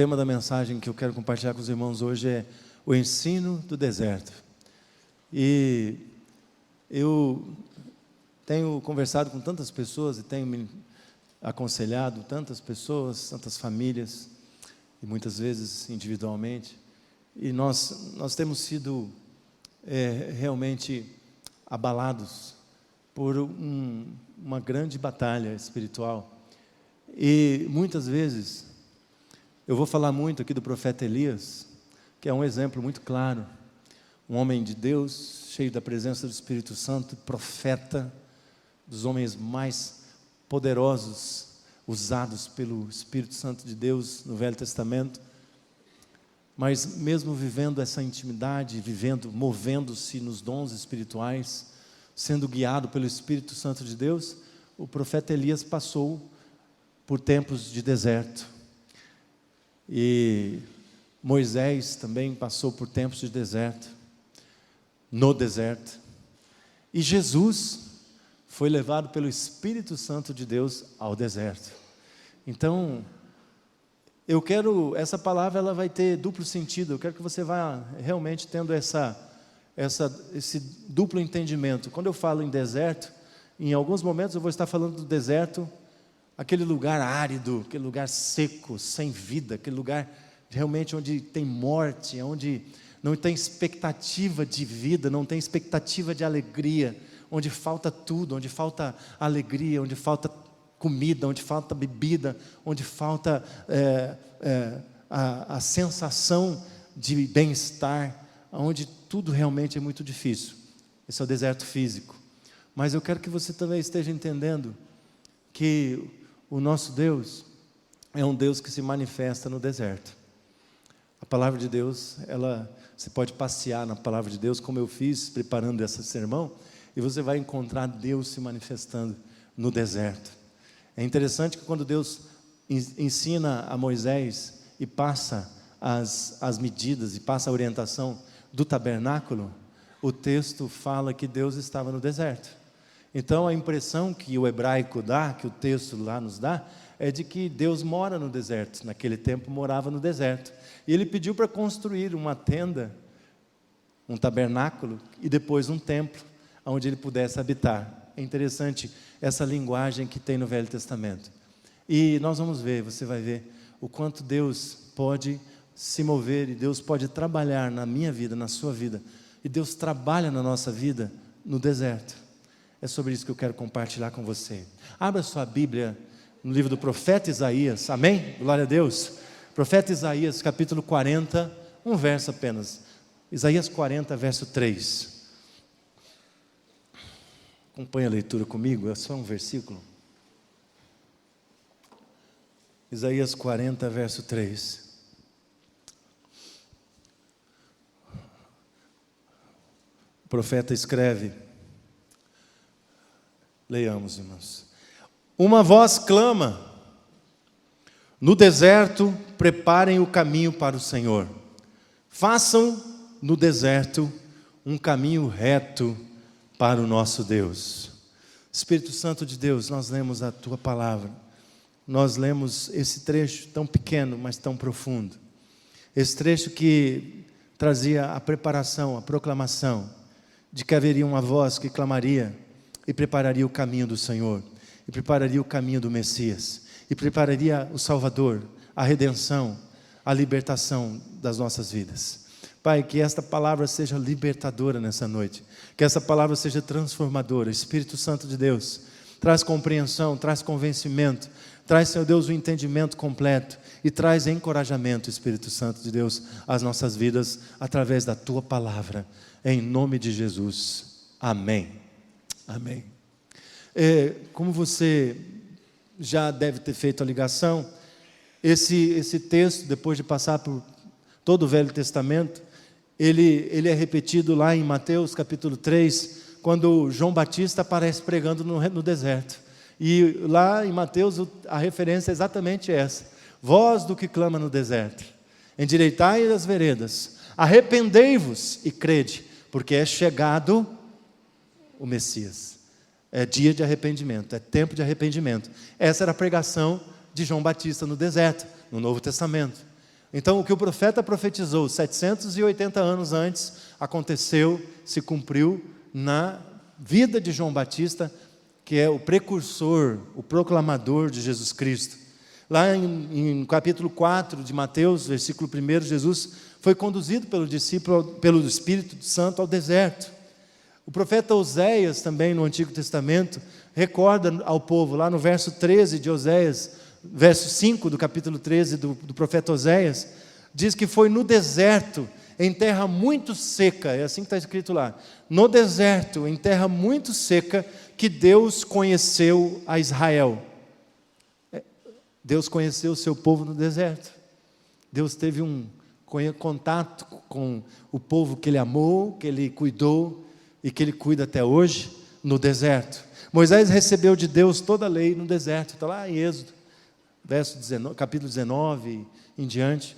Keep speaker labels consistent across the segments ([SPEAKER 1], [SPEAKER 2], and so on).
[SPEAKER 1] tema da mensagem que eu quero compartilhar com os irmãos hoje é o ensino do deserto. E eu tenho conversado com tantas pessoas e tenho me aconselhado tantas pessoas, tantas famílias, e muitas vezes individualmente, e nós temos sido realmente abalados por uma grande batalha espiritual. E muitas vezes, eu vou falar muito aqui do profeta Elias, que é um exemplo muito claro, um homem de Deus, cheio da presença do Espírito Santo, profeta, dos homens mais poderosos, usados pelo Espírito Santo de Deus no Velho Testamento, mas mesmo vivendo essa intimidade, movendo-se nos dons espirituais, sendo guiado pelo Espírito Santo de Deus, o profeta Elias passou por tempos de deserto. E Moisés também passou por tempos de deserto, no deserto. E Jesus foi levado pelo Espírito Santo de Deus ao deserto. Então, essa palavra ela vai ter duplo sentido. Eu quero que você vá realmente tendo esse duplo entendimento. Quando eu falo em deserto, em alguns momentos eu vou estar falando do deserto, aquele lugar árido, aquele lugar seco, sem vida, aquele lugar realmente onde tem morte, onde não tem expectativa de vida, não tem expectativa de alegria, onde falta tudo, onde falta alegria, onde falta comida, onde falta bebida, onde falta a sensação de bem-estar, onde tudo realmente é muito difícil. Esse é o deserto físico. Mas eu quero que você também esteja entendendo que o nosso Deus é um Deus que se manifesta no deserto. A palavra de Deus, você pode passear na palavra de Deus, como eu fiz preparando esse sermão, e você vai encontrar Deus se manifestando no deserto. É interessante que quando Deus ensina a Moisés e passa as medidas e passa a orientação do tabernáculo, o texto fala que Deus estava no deserto. Então a impressão que o hebraico dá, que o texto lá nos dá, é de que Deus mora no deserto. Naquele tempo morava no deserto. E Ele pediu para construir uma tenda, um tabernáculo e depois um templo, onde Ele pudesse habitar. É interessante essa linguagem que tem no Velho Testamento. E nós vamos ver, você vai ver o quanto Deus pode se mover e Deus pode trabalhar na minha vida, na sua vida. E Deus trabalha na nossa vida no deserto. É sobre isso que eu quero compartilhar com você. Abra sua Bíblia no livro do profeta Isaías, amém? Glória a Deus. Profeta Isaías, capítulo 40, um verso apenas. Isaías 40, verso 3. Acompanhe a leitura comigo, é só um versículo. Isaías 40, verso 3. O profeta escreve, leiamos, irmãos. Uma voz clama, no deserto preparem o caminho para o Senhor. Façam no deserto um caminho reto para o nosso Deus. Espírito Santo de Deus, nós lemos a Tua palavra. Nós lemos esse trecho tão pequeno, mas tão profundo. Esse trecho que trazia a preparação, a proclamação de que haveria uma voz que clamaria e prepararia o caminho do Senhor, e prepararia o caminho do Messias, e prepararia o Salvador, a redenção, a libertação das nossas vidas. Pai, que esta palavra seja libertadora nessa noite, que essa palavra seja transformadora. Espírito Santo de Deus, traz compreensão, traz convencimento, traz, Senhor Deus, o entendimento completo e traz encorajamento, Espírito Santo de Deus, às nossas vidas, através da Tua palavra, em nome de Jesus. Amém. Amém. Como você já deve ter feito a ligação, esse texto, depois de passar por todo o Velho Testamento, ele é repetido lá em Mateus capítulo 3, quando João Batista aparece pregando no deserto. E lá em Mateus a referência é exatamente essa: voz do que clama no deserto, endireitai as veredas, arrependei-vos e crede, porque é chegado o Messias. É dia de arrependimento, é tempo de arrependimento. Essa era a pregação de João Batista no deserto, no Novo Testamento. Então, o que o profeta profetizou 780 anos antes, aconteceu, se cumpriu na vida de João Batista, que é o precursor, o proclamador de Jesus Cristo. Lá em capítulo 4 de Mateus, versículo 1, Jesus foi conduzido pelo Espírito Santo ao deserto. O profeta Oséias, também no Antigo Testamento, recorda ao povo, lá no verso 13 de Oséias, verso 5 do capítulo 13 do profeta Oséias, diz que foi no deserto, em terra muito seca, é assim que está escrito lá, no deserto, em terra muito seca, que Deus conheceu a Israel. Deus conheceu o seu povo no deserto. Deus teve um contato com o povo que Ele amou, que Ele cuidou e que Ele cuida até hoje, no deserto. Moisés recebeu de Deus toda a lei no deserto, está lá em Êxodo, capítulo 19 em diante.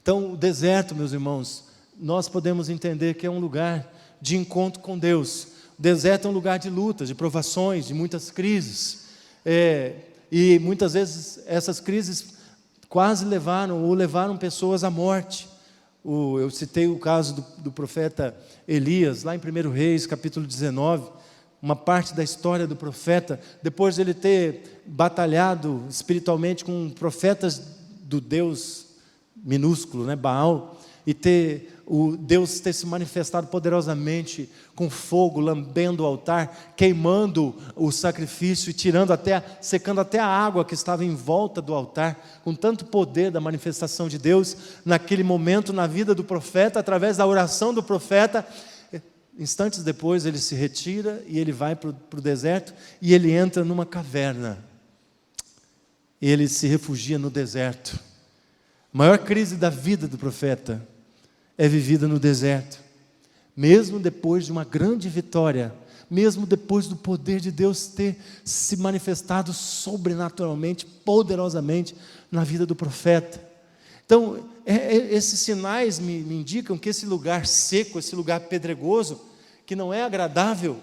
[SPEAKER 1] Então, o deserto, meus irmãos, nós podemos entender que é um lugar de encontro com Deus. O deserto é um lugar de lutas, de provações, de muitas crises. E muitas vezes essas crises quase levaram pessoas à morte. Eu citei o caso do profeta Elias, lá em 1 Reis, capítulo 19, uma parte da história do profeta, depois de ele ter batalhado espiritualmente com profetas do Deus minúsculo, Baal, e Deus ter se manifestado poderosamente com fogo, lambendo o altar, queimando o sacrifício e secando até a água que estava em volta do altar, com tanto poder da manifestação de Deus, naquele momento na vida do profeta, através da oração do profeta. Instantes depois ele se retira e ele vai para o deserto e ele entra numa caverna. Ele se refugia no deserto. A maior crise da vida do profeta é vivida no deserto. Mesmo depois de uma grande vitória, mesmo depois do poder de Deus ter se manifestado sobrenaturalmente, poderosamente na vida do profeta. Então, esses sinais me indicam que esse lugar seco, esse lugar pedregoso, que não é agradável,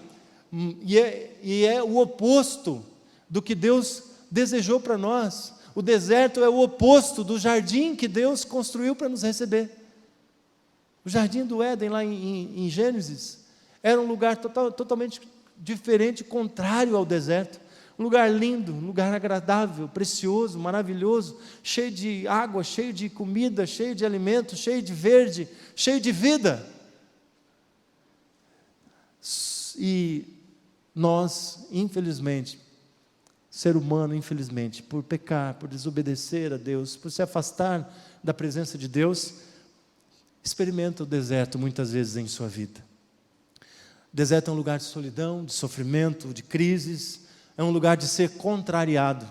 [SPEAKER 1] e é o oposto do que Deus desejou para nós. O deserto é o oposto do jardim que Deus construiu para nos receber. O jardim do Éden, lá em Gênesis, era um lugar totalmente diferente, contrário ao deserto. Um lugar lindo, um lugar agradável, precioso, maravilhoso, cheio de água, cheio de comida, cheio de alimento, cheio de verde, cheio de vida. E nós, infelizmente, ser humano, infelizmente, por pecar, por desobedecer a Deus, por se afastar da presença de Deus, experimenta o deserto muitas vezes em sua vida. O deserto é um lugar de solidão, de sofrimento, de crises, é um lugar de ser contrariado.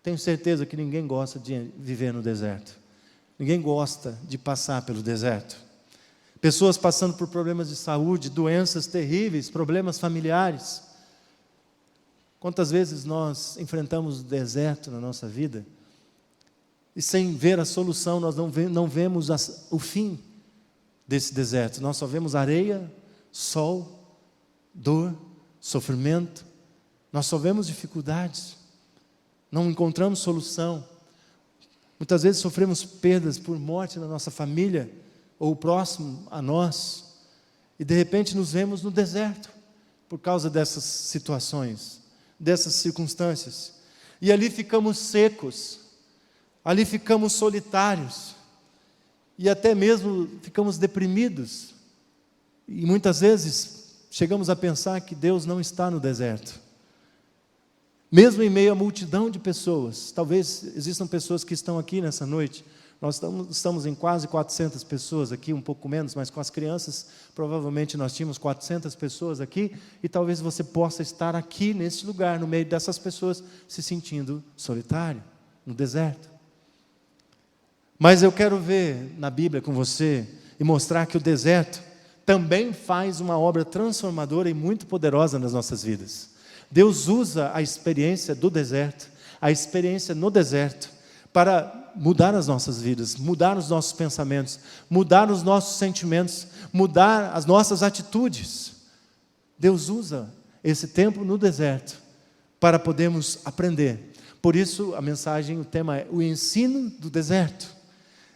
[SPEAKER 1] Tenho certeza que ninguém gosta de viver no deserto. Ninguém gosta de passar pelo deserto. Pessoas passando por problemas de saúde, doenças terríveis, problemas familiares. Quantas vezes nós enfrentamos o deserto na nossa vida e sem ver a solução, nós não vemos o fim desse deserto. Nós só vemos areia, sol, dor, sofrimento. Nós só vemos dificuldades, não encontramos solução. Muitas vezes sofremos perdas por morte na nossa família, ou próximo a nós, e de repente nos vemos no deserto, por causa dessas situações, dessas circunstâncias, e ali ficamos secos, ali ficamos solitários, e até mesmo ficamos deprimidos, e muitas vezes chegamos a pensar que Deus não está no deserto. Mesmo em meio à multidão de pessoas, talvez existam pessoas que estão aqui nessa noite, nós estamos em quase 400 pessoas aqui, um pouco menos, mas com as crianças, provavelmente nós tínhamos 400 pessoas aqui, e talvez você possa estar aqui nesse lugar, no meio dessas pessoas, se sentindo solitário, no deserto. Mas eu quero ver na Bíblia com você, e mostrar que o deserto também faz uma obra transformadora e muito poderosa nas nossas vidas. Deus usa a experiência do deserto, a experiência no deserto, para mudar as nossas vidas, mudar os nossos pensamentos, mudar os nossos sentimentos, mudar as nossas atitudes. Deus usa esse tempo no deserto para podermos aprender, Por isso a mensagem, o tema é o ensino do deserto.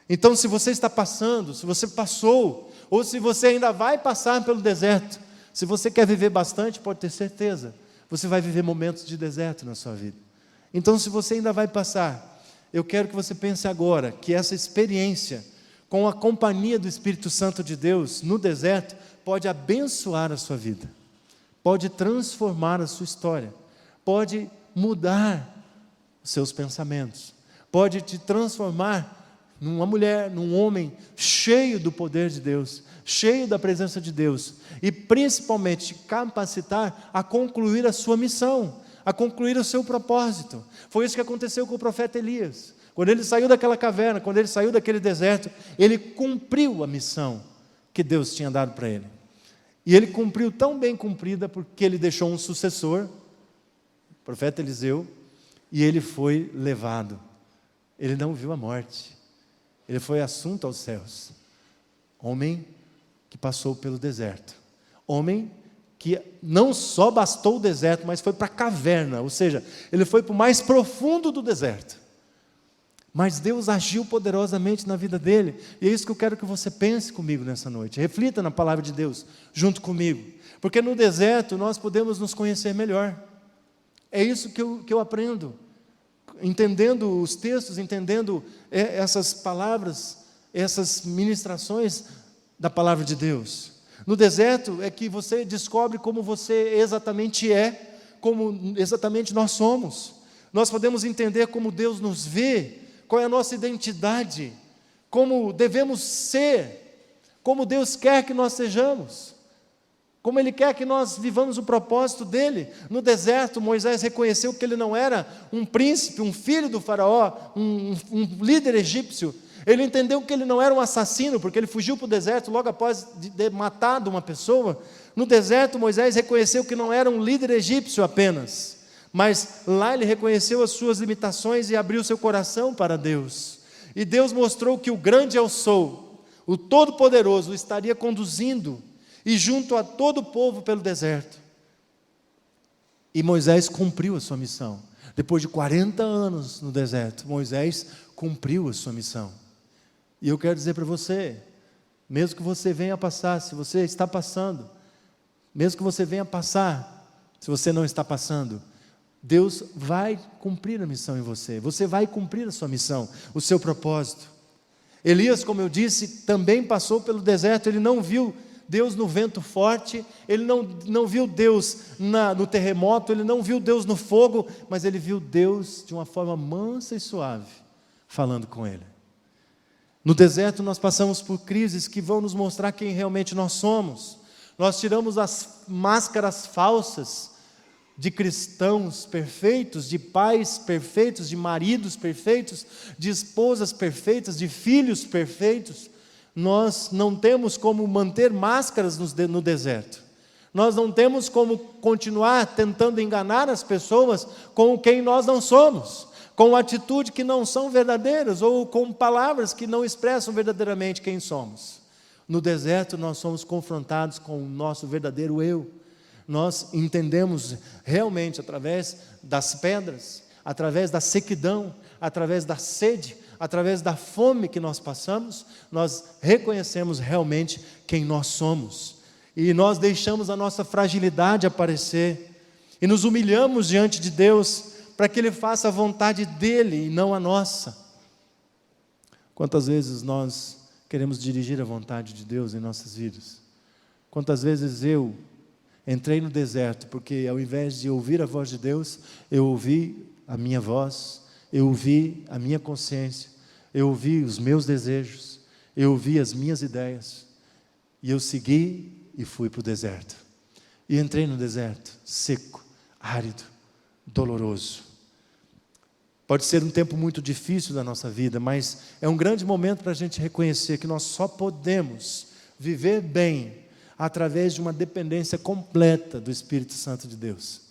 [SPEAKER 1] Então, se você está passando, se você passou, ou se você ainda vai passar pelo deserto, se você quer viver bastante, pode ter certeza, você vai viver momentos de deserto na sua vida. Então, se você ainda vai passar, eu quero que você pense agora que essa experiência com a companhia do Espírito Santo de Deus no deserto pode abençoar a sua vida, pode transformar a sua história, pode mudar os seus pensamentos, pode te transformar numa mulher, num homem cheio do poder de Deus, cheio da presença de Deus, e principalmente te capacitar a concluir a sua missão, a concluir o seu propósito. Foi isso que aconteceu com o profeta Elias. Quando ele saiu daquela caverna, quando ele saiu daquele deserto, ele cumpriu a missão que Deus tinha dado para ele. E ele cumpriu tão bem cumprida, porque ele deixou um sucessor, o profeta Eliseu, e ele foi levado. Ele não viu a morte. Ele foi assunto aos céus. Homem que passou pelo deserto. Homem que não só bastou o deserto, mas foi para a caverna, ou seja, ele foi para o mais profundo do deserto. Mas Deus agiu poderosamente na vida dele, e é isso que eu quero que você pense comigo nessa noite. Reflita na palavra de Deus, junto comigo, porque no deserto nós podemos nos conhecer melhor. É isso que eu aprendo, entendendo os textos, entendendo essas palavras, essas ministrações da palavra de Deus. No deserto é que você descobre como você exatamente é, como exatamente nós somos. Nós podemos entender como Deus nos vê, qual é a nossa identidade, como devemos ser, como Deus quer que nós sejamos, como Ele quer que nós vivamos o propósito dEle. No deserto, Moisés reconheceu que ele não era um príncipe, um filho do faraó, um líder egípcio. Ele entendeu que ele não era um assassino, porque ele fugiu para o deserto logo após de ter matado uma pessoa. No deserto, Moisés reconheceu que não era um líder egípcio apenas, mas lá ele reconheceu as suas limitações e abriu seu coração para Deus. E Deus mostrou que o grande eu sou, o Todo-Poderoso, estaria conduzindo e junto a todo o povo pelo deserto. E Moisés cumpriu a sua missão. Depois de 40 anos no deserto, Moisés cumpriu a sua missão. E eu quero dizer para você, mesmo que você venha passar, se você está passando, mesmo que você venha passar, se você não está passando, Deus vai cumprir a missão em você. Você vai cumprir a sua missão, o seu propósito. Elias, como eu disse, também passou pelo deserto. Ele não viu Deus no vento forte, ele não viu Deus no terremoto, ele não viu Deus no fogo, mas ele viu Deus de uma forma mansa e suave, falando com ele. No deserto nós passamos por crises que vão nos mostrar quem realmente nós somos. Nós tiramos as máscaras falsas de cristãos perfeitos, de pais perfeitos, de maridos perfeitos, de esposas perfeitas, de filhos perfeitos. Nós não temos como manter máscaras no deserto. Nós não temos como continuar tentando enganar as pessoas com quem nós não somos, com atitudes que não são verdadeiras ou com palavras que não expressam verdadeiramente quem somos. No deserto nós somos confrontados com o nosso verdadeiro eu. Nós entendemos realmente através das pedras, através da sequidão, através da sede, através da fome que nós passamos, nós reconhecemos realmente quem nós somos. E nós deixamos a nossa fragilidade aparecer e nos humilhamos diante de Deus para que Ele faça a vontade dEle e não a nossa. Quantas vezes nós queremos dirigir a vontade de Deus em nossas vidas? Quantas vezes eu entrei no deserto, porque ao invés de ouvir a voz de Deus, eu ouvi a minha voz, eu ouvi a minha consciência, eu ouvi os meus desejos, eu ouvi as minhas ideias, e eu segui e fui para o deserto. E entrei no deserto, seco, árido, doloroso. Pode ser um tempo muito difícil da nossa vida, mas é um grande momento para a gente reconhecer que nós só podemos viver bem através de uma dependência completa do Espírito Santo de Deus.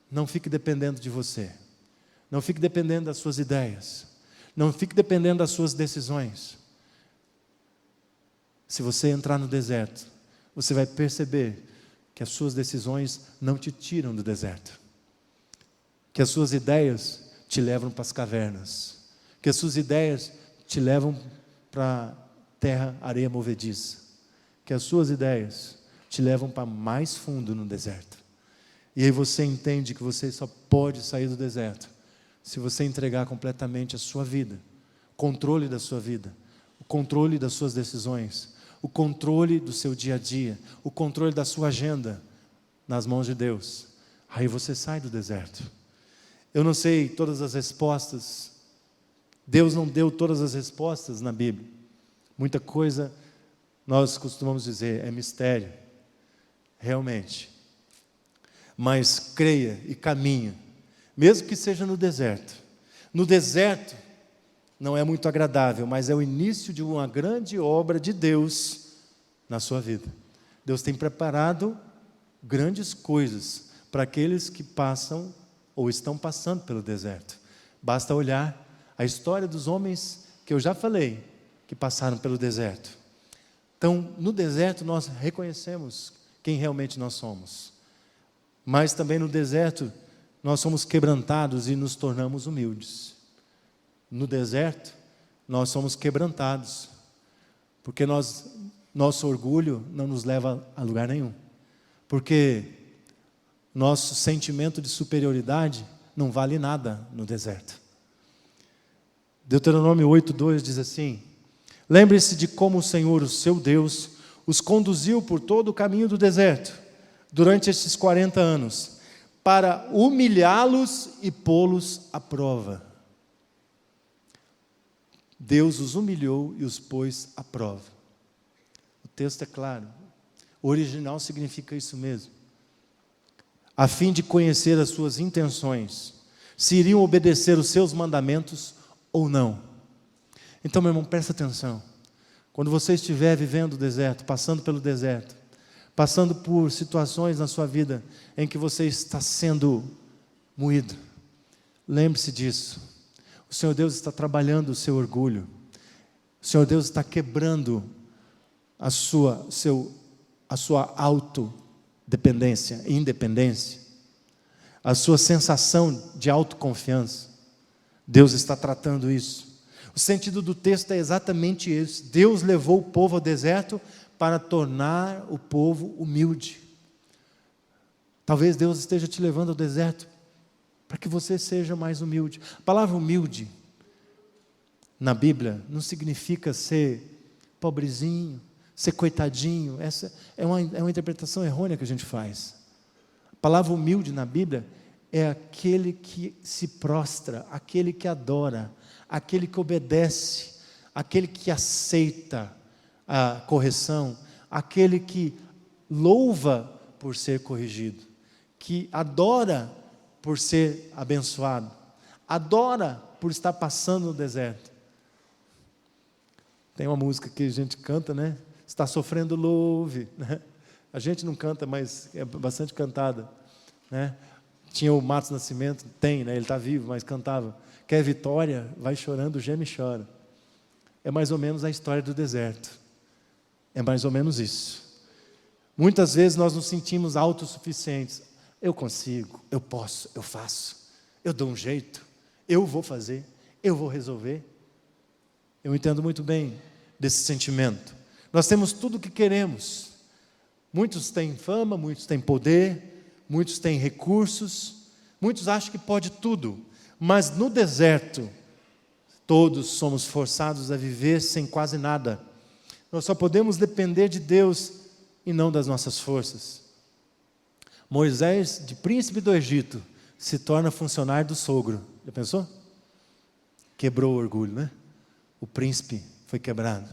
[SPEAKER 1] Não fique dependendo de você. Não fique dependendo das suas ideias. Não fique dependendo das suas decisões. Se você entrar no deserto, você vai perceber que as suas decisões não te tiram do deserto. Que as suas ideias te levam para as cavernas, que as suas ideias te levam para terra, areia movediça, que as suas ideias te levam para mais fundo no deserto. E aí você entende que você só pode sair do deserto se você entregar completamente a sua vida, o controle da sua vida, o controle das suas decisões, o controle do seu dia a dia, o controle da sua agenda nas mãos de Deus. Aí você sai do deserto. Eu não sei todas as respostas. Deus não deu todas as respostas na Bíblia. Muita coisa, nós costumamos dizer, é mistério. Realmente. Mas creia e caminha, mesmo que seja no deserto. No deserto não é muito agradável, mas é o início de uma grande obra de Deus na sua vida. Deus tem preparado grandes coisas para aqueles que passam ou estão passando pelo deserto. Basta olhar a história dos homens que eu já falei, que passaram pelo deserto. Então, no deserto nós reconhecemos quem realmente nós somos. Mas também no deserto nós somos quebrantados e nos tornamos humildes. No deserto nós somos quebrantados, porque nosso orgulho não nos leva a lugar nenhum. Porque nosso sentimento de superioridade não vale nada no deserto. Deuteronômio 8:2 diz assim: lembre-se de como o Senhor, o seu Deus, os conduziu por todo o caminho do deserto, durante estes 40 anos, para humilhá-los e pô-los à prova. Deus os humilhou e os pôs à prova. O texto é claro. O original significa isso mesmo. A fim de conhecer as suas intenções, se iriam obedecer os seus mandamentos ou não. Então, meu irmão, presta atenção. Quando você estiver vivendo o deserto, passando pelo deserto, passando por situações na sua vida em que você está sendo moído, lembre-se disso. O Senhor Deus está trabalhando o seu orgulho. O Senhor Deus está quebrando a sua autodependência, independência, a sua sensação de autoconfiança. Deus está tratando isso. O sentido do texto é exatamente esse. Deus levou o povo ao deserto para tornar o povo humilde. Talvez Deus esteja te levando ao deserto para que você seja mais humilde. A palavra humilde na Bíblia não significa ser pobrezinho, ser coitadinho. Essa é uma interpretação errônea que a gente faz. A palavra humilde na Bíblia é aquele que se prostra, aquele que adora, aquele que obedece, aquele que aceita a correção, aquele que louva por ser corrigido, que adora por ser abençoado, adora por estar passando no deserto. Tem uma música que a gente canta, né? Está sofrendo, louve. A gente não canta, mas é bastante cantada, né? Tinha o Matos Nascimento, tem, né? Ele está vivo, mas cantava: quer vitória, vai chorando, geme e chora. É mais ou menos a história do deserto. É mais ou menos isso. Muitas vezes nós nos sentimos autossuficientes. Eu consigo, eu posso, eu faço, eu dou um jeito, eu vou fazer, eu vou resolver. Eu entendo muito bem desse sentimento. Nós temos tudo o que queremos. Muitos têm fama, muitos têm poder, muitos têm recursos, muitos acham que pode tudo. Mas no deserto, todos somos forçados a viver sem quase nada. Nós só podemos depender de Deus e não das nossas forças. Moisés, de príncipe do Egito, se torna funcionário do sogro. Já pensou? Quebrou o orgulho, né? O príncipe foi quebrado.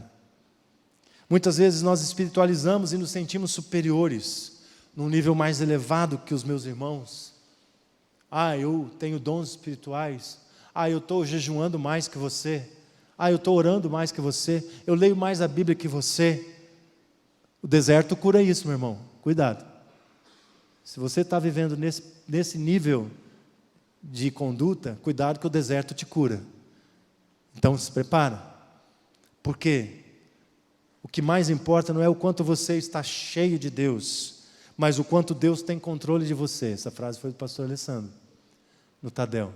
[SPEAKER 1] Muitas vezes nós espiritualizamos e nos sentimos superiores, num nível mais elevado que os meus irmãos. Eu tenho dons espirituais. Eu estou jejuando mais que você. Eu estou orando mais que você. Eu leio mais a Bíblia que você. O deserto cura isso, meu irmão. Cuidado. Se você está vivendo nesse nível de conduta, cuidado que o deserto te cura. Então se prepara. Por quê? O que mais importa não é o quanto você está cheio de Deus, mas o quanto Deus tem controle de você. Essa frase foi do pastor Alessandro, no Tadel.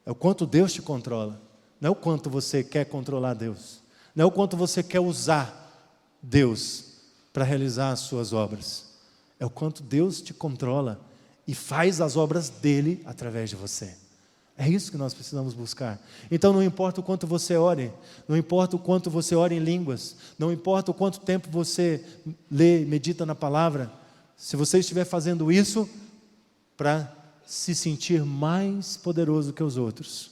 [SPEAKER 1] É o quanto Deus te controla. Não é o quanto você quer controlar Deus. Não é o quanto você quer usar Deus para realizar as suas obras. É o quanto Deus te controla e faz as obras dele através de você. É isso que nós precisamos buscar. Então não importa o quanto você ore, não importa o quanto você ore em línguas, não importa o quanto tempo você lê, medita na palavra, se você estiver fazendo isso para se sentir mais poderoso que os outros,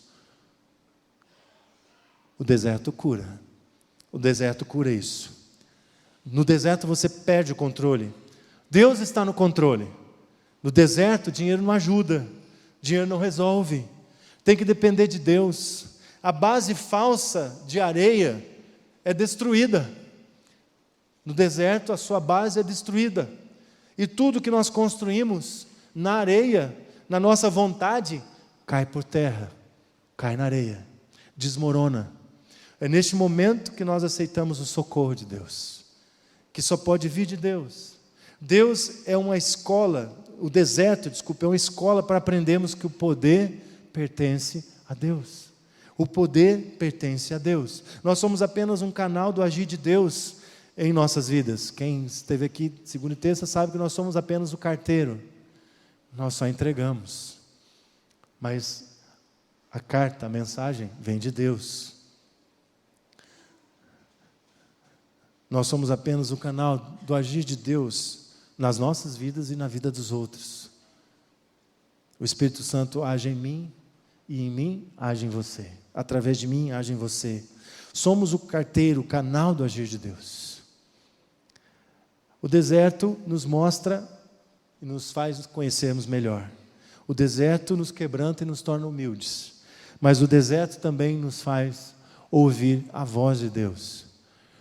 [SPEAKER 1] o deserto cura. O deserto cura isso. No deserto você perde o controle. Deus está no controle. No deserto, dinheiro não ajuda, dinheiro não resolve. Tem que depender de Deus. A base falsa de areia é destruída. No deserto, a sua base é destruída. E tudo que nós construímos na areia, na nossa vontade, cai por terra, cai na areia, desmorona. É neste momento que nós aceitamos o socorro de Deus, que só pode vir de Deus. Deus é uma escola, o deserto, é uma escola para aprendermos que o poder pertence a Deus. O poder pertence a Deus. Nós somos apenas um canal do agir de Deus em nossas vidas. Quem esteve aqui segunda e terça sabe que nós somos apenas o carteiro. Nós só entregamos. Mas a carta, a mensagem, vem de Deus. Nós somos apenas o canal do agir de Deus nas nossas vidas e na vida dos outros. O Espírito Santo age em mim e em mim age em você. Através de mim age em você. Somos o carteiro, o canal do agir de Deus. O deserto nos mostra e nos faz conhecermos melhor. O deserto nos quebranta e nos torna humildes. Mas o deserto também nos faz ouvir a voz de Deus.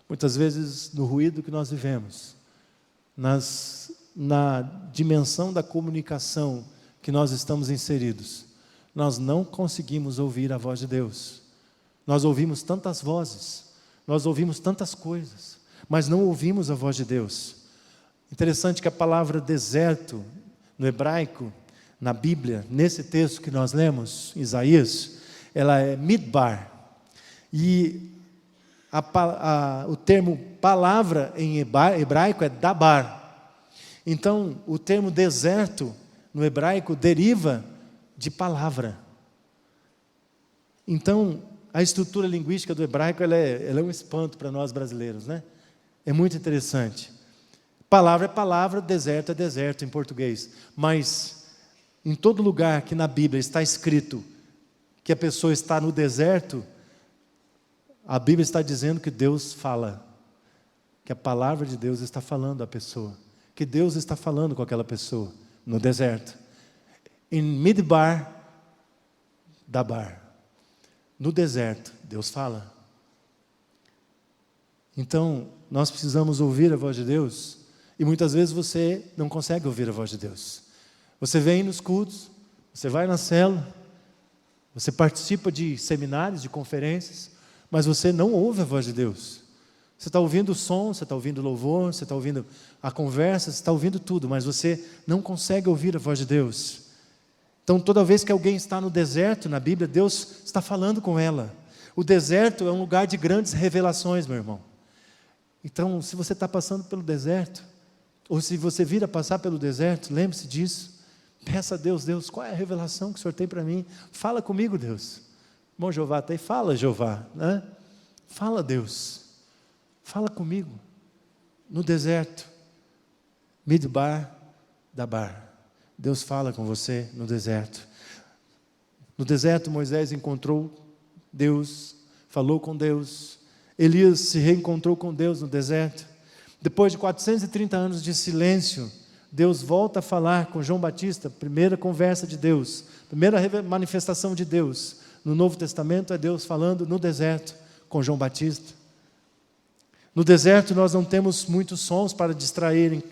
[SPEAKER 1] Muitas vezes no ruído que nós vivemos, na dimensão da comunicação que nós estamos inseridos, nós não conseguimos ouvir a voz de Deus. Nós ouvimos tantas vozes, nós ouvimos tantas coisas, mas não ouvimos a voz de Deus. Interessante que a palavra deserto, no hebraico, na Bíblia, nesse texto que nós lemos, Isaías, ela é midbar. E o termo palavra em hebraico é dabar. Então, o termo deserto, no hebraico, deriva de palavra. Então, a estrutura linguística do hebraico ela é um espanto para nós brasileiros, né? É muito interessante. Palavra é palavra, deserto é deserto em português. Mas, em todo lugar que na Bíblia está escrito que a pessoa está no deserto, a Bíblia está dizendo que Deus fala, que a palavra de Deus está falando à pessoa, que Deus está falando com aquela pessoa no deserto. Em midbar, dabar. No deserto, Deus fala. Então, nós precisamos ouvir a voz de Deus, e muitas vezes você não consegue ouvir a voz de Deus. Você vem nos cultos, você vai na célula, você participa de seminários, de conferências, mas você não ouve a voz de Deus. Você está ouvindo o som, você está ouvindo o louvor, você está ouvindo a conversa, você está ouvindo tudo, mas você não consegue ouvir a voz de Deus. Então, toda vez que alguém está no deserto, na Bíblia, Deus está falando com ela. O deserto é um lugar de grandes revelações, meu irmão. Então, se você está passando pelo deserto, ou se você vir a passar pelo deserto, lembre-se disso. Peça a Deus, Deus, qual é a revelação que o Senhor tem para mim? Fala comigo, Deus. Bom, Jeová está aí, fala, Jeová, né? Fala, Deus. Fala comigo. No deserto, midbar, dabar. Deus fala com você no deserto. No deserto, Moisés encontrou Deus, falou com Deus. Elias se reencontrou com Deus no deserto. Depois de 430 anos de silêncio, Deus volta a falar com João Batista, primeira conversa de Deus, primeira manifestação de Deus. No Novo Testamento é Deus falando no deserto com João Batista. No deserto nós não temos muitos sons para distraírem,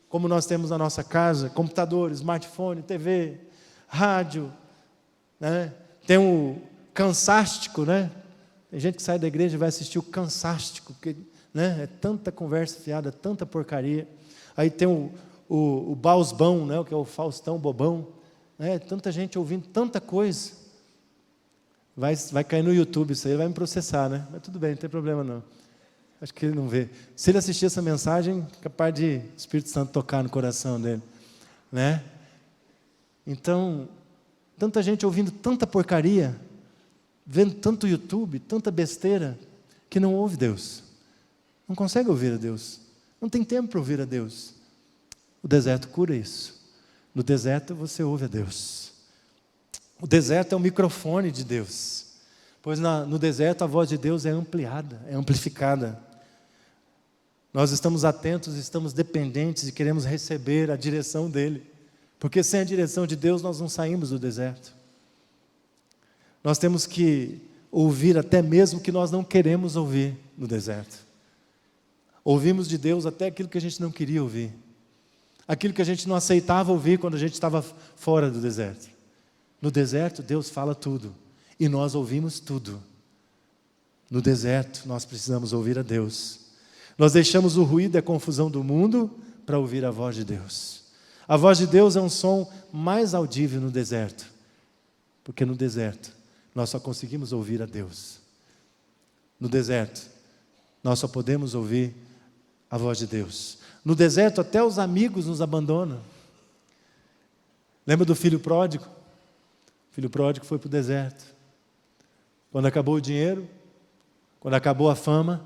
[SPEAKER 1] como nós temos na nossa casa, computador, smartphone, TV, rádio, né? Tem o cansástico, né? Tem gente que sai da igreja e vai assistir o cansástico, porque, né? É tanta conversa fiada, tanta porcaria. Aí tem o Bausbão, né? Que é o Faustão Bobão, né? Tanta gente ouvindo tanta coisa. Vai cair no YouTube isso aí, ele vai me processar, né? Mas tudo bem, não tem problema não. Acho que ele não vê. Se ele assistir essa mensagem, capaz de o Espírito Santo tocar no coração dele, né? Então, tanta gente ouvindo tanta porcaria, vendo tanto YouTube, tanta besteira, que não ouve Deus. Não consegue ouvir a Deus. Não tem tempo para ouvir a Deus. O deserto cura isso. No deserto você ouve a Deus. O deserto é o microfone de Deus. Pois no deserto a voz de Deus é ampliada, é amplificada. Nós estamos atentos, estamos dependentes e queremos receber a direção dEle. Porque sem a direção de Deus nós não saímos do deserto. Nós temos que ouvir até mesmo o que nós não queremos ouvir no deserto. Ouvimos de Deus até aquilo que a gente não queria ouvir. Aquilo que a gente não aceitava ouvir quando a gente estava fora do deserto. No deserto, Deus fala tudo. E nós ouvimos tudo. No deserto, nós precisamos ouvir a Deus. Nós deixamos o ruído e a confusão do mundo para ouvir a voz de Deus. A voz de Deus é um som mais audível no deserto. Porque no deserto, nós só conseguimos ouvir a Deus. No deserto, nós só podemos ouvir a voz de Deus. No deserto, até os amigos nos abandonam. Lembra do filho pródigo? O filho pródigo foi para o deserto. Quando acabou o dinheiro, quando acabou a fama,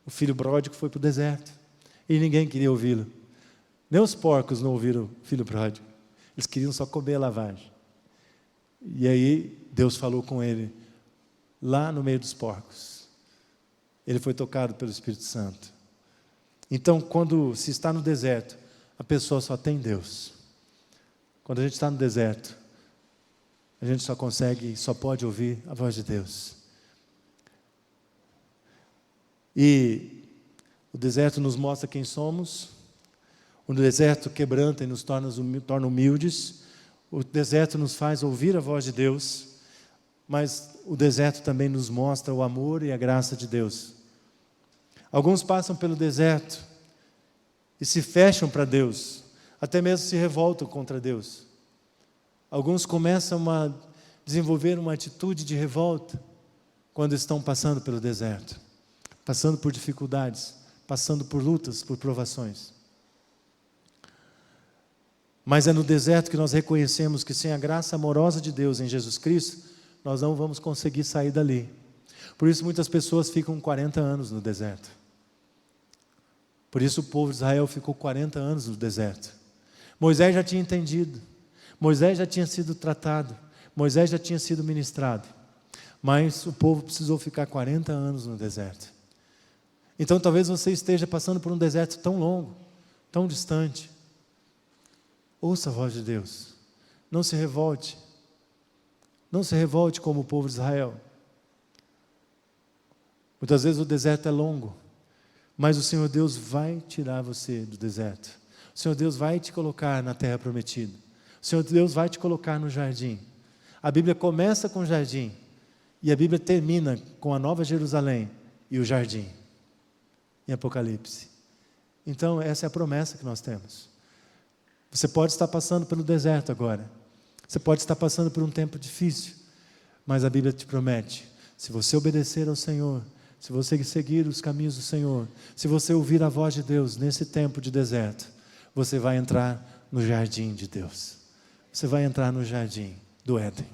[SPEAKER 1] o filho pródigo foi para o deserto. E ninguém queria ouvi-lo. Nem os porcos não ouviram o filho pródigo. Eles queriam só comer a lavagem. E aí Deus falou com ele, lá no meio dos porcos. Ele foi tocado pelo Espírito Santo. Então, quando se está no deserto, a pessoa só tem Deus. Quando a gente está no deserto, a gente só pode ouvir a voz de Deus. E o deserto nos mostra quem somos. O deserto quebranta e nos torna humildes. O deserto nos faz ouvir a voz de Deus. Mas o deserto também nos mostra o amor e a graça de Deus. Alguns passam pelo deserto e se fecham para Deus, até mesmo se revoltam contra Deus. Alguns começam a desenvolver uma atitude de revolta quando estão passando pelo deserto, passando por dificuldades, passando por lutas, por provações. Mas é no deserto que nós reconhecemos que sem a graça amorosa de Deus em Jesus Cristo, nós não vamos conseguir sair dali. Por isso muitas pessoas ficam 40 anos no deserto. Por isso o povo de Israel ficou 40 anos no deserto. Moisés já tinha entendido. Moisés já tinha sido tratado. Moisés já tinha sido ministrado. Mas o povo precisou ficar 40 anos no deserto. Então talvez você esteja passando por um deserto tão longo, tão distante. Ouça a voz de Deus. Não se revolte. Não se revolte como o povo de Israel. Muitas vezes o deserto é longo, mas o Senhor Deus vai tirar você do deserto. O Senhor Deus vai te colocar na terra prometida. O Senhor Deus vai te colocar no jardim. A Bíblia começa com o jardim e a Bíblia termina com a Nova Jerusalém e o jardim, em Apocalipse. Então essa é a promessa que nós temos. Você pode estar passando pelo deserto agora. Você pode estar passando por um tempo difícil, mas a Bíblia te promete, se você obedecer ao Senhor, se você seguir os caminhos do Senhor, se você ouvir a voz de Deus nesse tempo de deserto, você vai entrar no jardim de Deus. Você vai entrar no jardim do Éden.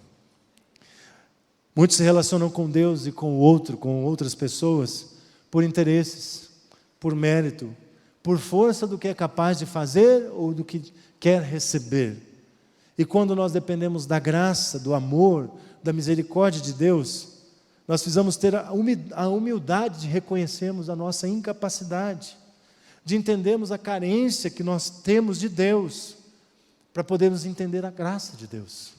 [SPEAKER 1] Muitos se relacionam com Deus e com o outro, com outras pessoas, por interesses, por mérito, por força do que é capaz de fazer ou do que quer receber. E quando nós dependemos da graça, do amor, da misericórdia de Deus, nós precisamos ter a humildade de reconhecermos a nossa incapacidade, de entendermos a carência que nós temos de Deus, para podermos entender a graça de Deus.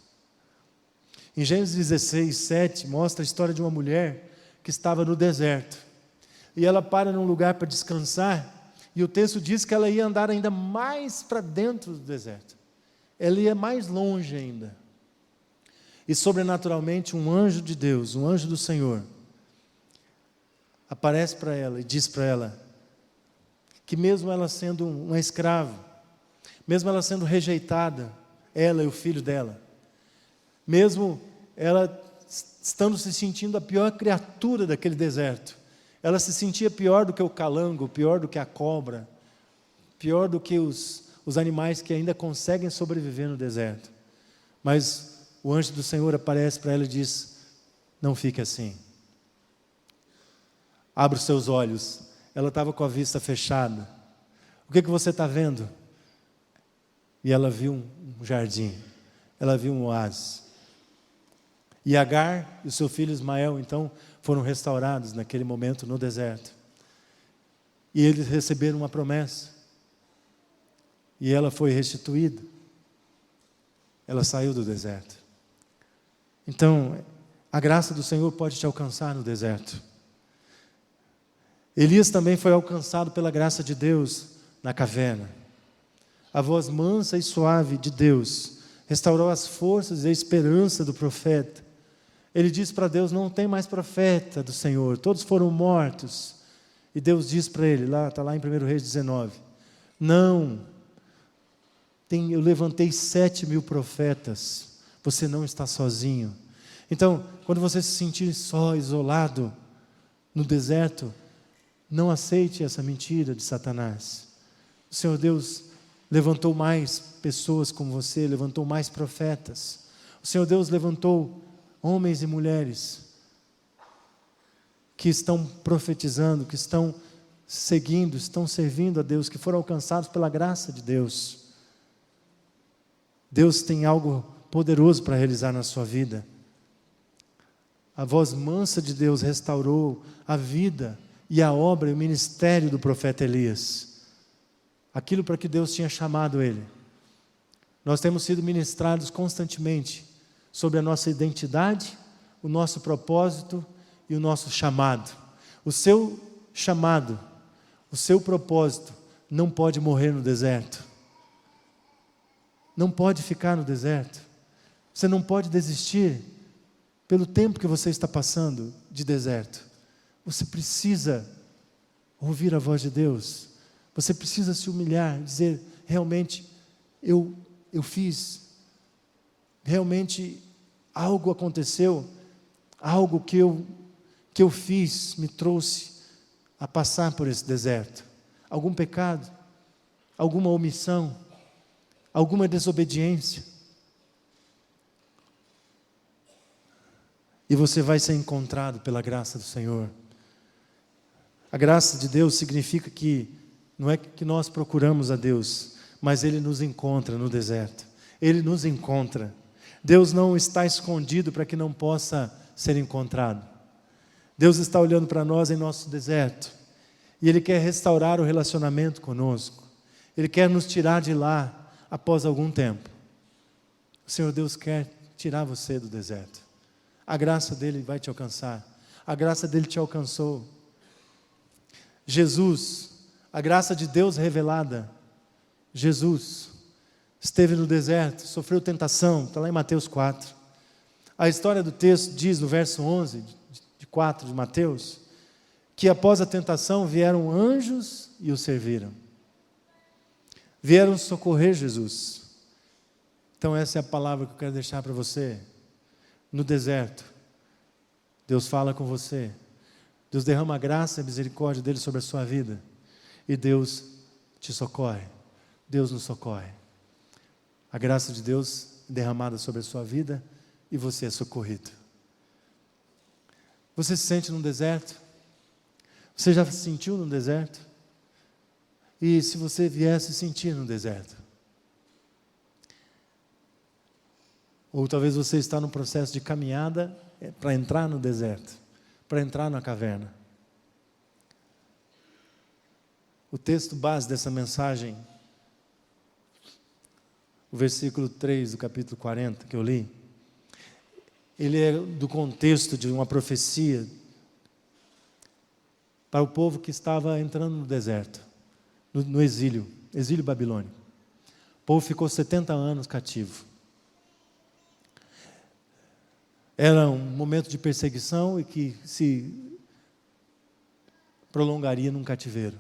[SPEAKER 1] Em Gênesis 16, 7, mostra a história de uma mulher que estava no deserto. E ela para num lugar para descansar, e o texto diz que ela ia andar ainda mais para dentro do deserto. Ela ia mais longe ainda. E sobrenaturalmente um anjo de Deus, um anjo do Senhor, aparece para ela e diz para ela que mesmo ela sendo uma escrava, mesmo ela sendo rejeitada, ela e o filho dela, mesmo ela estando se sentindo a pior criatura daquele deserto. Ela se sentia pior do que o calango, pior do que a cobra, pior do que os animais que ainda conseguem sobreviver no deserto. Mas o anjo do Senhor aparece para ela e diz: não fique assim. Abra os seus olhos. Ela estava com a vista fechada. O que você está vendo? E ela viu um jardim. Ela viu um oásis. E Agar e o seu filho Ismael, então, foram restaurados naquele momento no deserto. E eles receberam uma promessa. E ela foi restituída. Ela saiu do deserto. Então, a graça do Senhor pode te alcançar no deserto. Elias também foi alcançado pela graça de Deus na caverna. A voz mansa e suave de Deus restaurou as forças e a esperança do profeta. Ele disse para Deus: não tem mais profeta do Senhor, todos foram mortos. E Deus diz para ele, está lá em 1 Reis 19, não, eu levantei 7.000 profetas, você não está sozinho. Então, quando você se sentir só, isolado, no deserto, não aceite essa mentira de Satanás. O Senhor Deus levantou mais pessoas como você, levantou mais profetas. O Senhor Deus levantou homens e mulheres que estão profetizando, que estão seguindo, estão servindo a Deus, que foram alcançados pela graça de Deus. Deus tem algo poderoso para realizar na sua vida. A voz mansa de Deus restaurou a vida e a obra e o ministério do profeta Elias. Aquilo para que Deus tinha chamado ele. Nós temos sido ministrados constantemente sobre a nossa identidade, o nosso propósito e o nosso chamado. O seu chamado, o seu propósito não pode morrer no deserto. Não pode ficar no deserto. Você não pode desistir pelo tempo que você está passando de deserto. Você precisa ouvir a voz de Deus. Você precisa se humilhar, dizer: realmente eu fiz, realmente algo aconteceu, algo que eu fiz me trouxe a passar por esse deserto. Algum pecado, alguma omissão, alguma desobediência. E você vai ser encontrado pela graça do Senhor. A graça de Deus significa que não é que nós procuramos a Deus, mas Ele nos encontra no deserto. Ele nos encontra. Deus não está escondido para que não possa ser encontrado. Deus está olhando para nós em nosso deserto. E Ele quer restaurar o relacionamento conosco. Ele quer nos tirar de lá após algum tempo. O Senhor Deus quer tirar você do deserto. A graça dEle vai te alcançar. A graça dEle te alcançou. Jesus, a graça de Deus revelada. Jesus esteve no deserto, sofreu tentação, está lá em Mateus 4. A história do texto diz no verso 11, de 4 de Mateus, que após a tentação vieram anjos e o serviram. Vieram socorrer Jesus. Então essa é a palavra que eu quero deixar para você. No deserto, Deus fala com você. Deus derrama a graça e a misericórdia dEle sobre a sua vida. E Deus te socorre. Deus nos socorre. A graça de Deus é derramada sobre a sua vida e você é socorrido. Você se sente num deserto? Você já se sentiu no deserto? E se você viesse sentir no deserto? Ou talvez você está no processo de caminhada para entrar no deserto, para entrar na caverna. O texto base dessa mensagem, o versículo 3 do capítulo 40 que eu li, ele é do contexto de uma profecia para o povo que estava entrando no deserto, no exílio babilônico. O povo ficou 70 anos cativo. Era um momento de perseguição e que se prolongaria num cativeiro.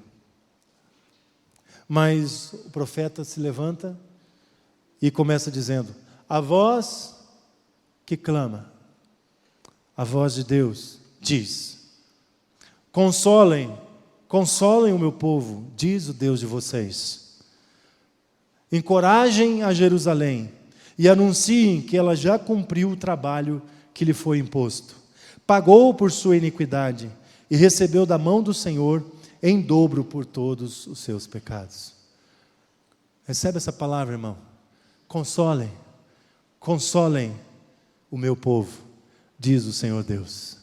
[SPEAKER 1] Mas o profeta se levanta e começa dizendo: a voz que clama. a voz de Deus diz: consolem o meu povo, diz o Deus de vocês. Encorajem a Jerusalém e anunciem que ela já cumpriu o trabalho que lhe foi imposto. Pagou por sua iniquidade e recebeu da mão do Senhor em dobro por todos os seus pecados. Recebe essa palavra, irmão. Consolem o meu povo, diz o Senhor Deus.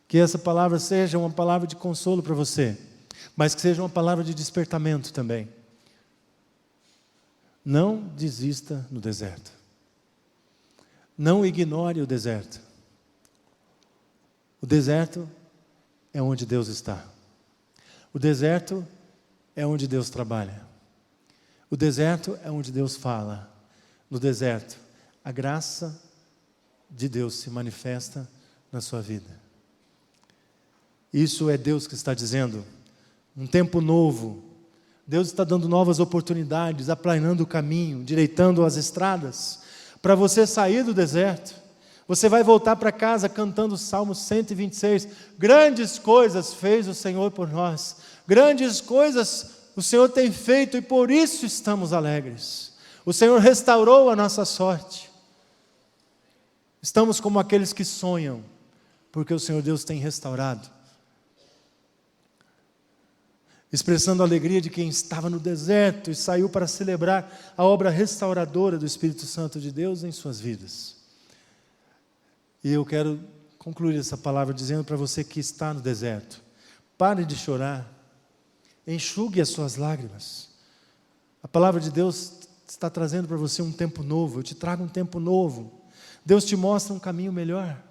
[SPEAKER 1] Que essa palavra seja uma palavra de consolo para você, mas que seja uma palavra de despertamento também. Não desista no deserto. Não ignore o deserto. O deserto é onde Deus está. O deserto é onde Deus trabalha. O deserto é onde Deus fala. No deserto, a graça de Deus se manifesta na sua vida. Isso é Deus que está dizendo, um tempo novo. Deus está dando novas oportunidades, aplanando o caminho, direitando as estradas, para você sair do deserto. Você vai voltar para casa cantando o Salmo 126. Grandes coisas fez o Senhor por nós. Grandes coisas o Senhor tem feito e por isso estamos alegres. O Senhor restaurou a nossa sorte. Estamos como aqueles que sonham, porque o Senhor Deus tem restaurado. Expressando a alegria de quem estava no deserto e saiu para celebrar a obra restauradora do Espírito Santo de Deus em suas vidas. E eu quero concluir essa palavra dizendo para você que está no deserto: pare de chorar, enxugue as suas lágrimas. A palavra de Deus está trazendo para você um tempo novo. Eu te trago um tempo novo. Deus te mostra um caminho melhor.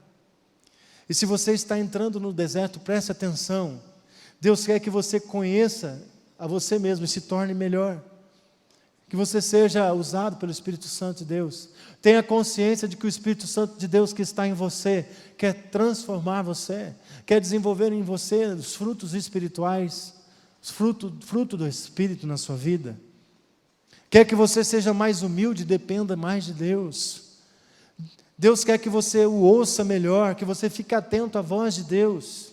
[SPEAKER 1] E se você está entrando no deserto, preste atenção. Deus quer que você conheça a você mesmo e se torne melhor. Que você seja usado pelo Espírito Santo de Deus. Tenha consciência de que o Espírito Santo de Deus que está em você quer transformar você, quer desenvolver em você os frutos espirituais, os fruto do Espírito na sua vida. Quer que você seja mais humilde e dependa mais de Deus. Deus quer que você o ouça melhor, que você fique atento à voz de Deus.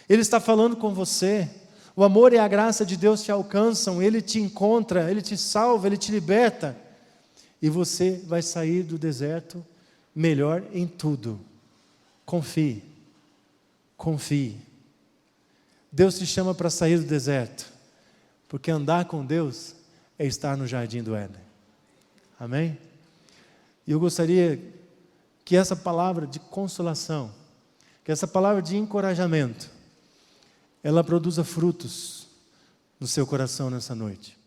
[SPEAKER 1] Ele está falando com você. O amor e a graça de Deus te alcançam, Ele te encontra, Ele te salva, Ele te liberta. E você vai sair do deserto melhor em tudo. Confie. Confie. Deus te chama para sair do deserto, porque andar com Deus é estar no jardim do Éden. Amém? E eu gostaria que essa palavra de consolação, que essa palavra de encorajamento, ela produza frutos no seu coração nessa noite.